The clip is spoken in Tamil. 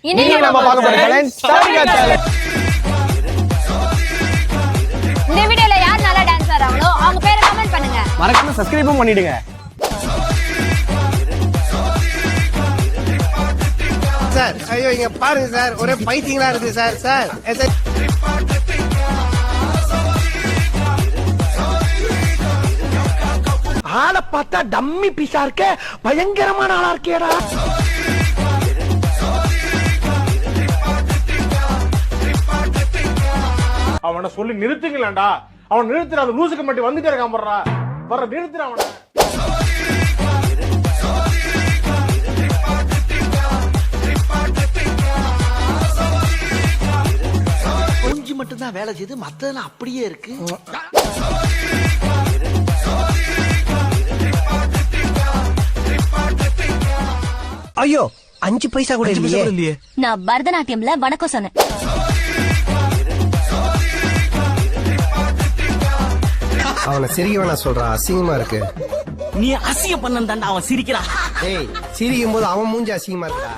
இன்னைக்கு நம்ம பார்க்க போற சேலஞ்ச் சாரிகா சேலஞ்ச். இந்த வீடியோல யார் நல்லா டான்ஸ் ஆடுறாங்களோ அவங்க பேரை கமெண்ட் பண்ணுங்க. மறக்காம சப்ஸ்கிரைபும் பண்ணிடுங்க. சார் ஐயோ இங்க பாருங்க சார், ஒரே பைத்தியங்களா இருக்கு சார். சார் ஆளை பார்த்தா டம்மி பீஸா இருக்க, பயங்கரமான ஆளா இருக்கேடா. அவனை சொல்லி நிறுத்துங்களேன்டா. அவன் நிறுத்துற, அந்த லூசுக்கு மட்டும் வந்துட்டே இருக்கான் போடுறா. வர்ற நிறுத்துற அவனை. கொஞ்சம் மட்டும் தான் வேலை செய்து, மத்ததெல்லாம் அப்படியே இருக்கு. ஐயோ 5 பைசா கூட இல்லையே. நான் பரதநாட்டியம்ல வணக்கம் சொன்னேன். அவனை சிரிக்க வேணாம் சொல்றா, அசிங்கமா இருக்கு. நீ அசிங்க பண்ண தாண்டா அவன் சிரிக்கிறான். ஏய் சிரிக்கும் போது அவன் மூஞ்சி அசிங்கமா இருக்குடா.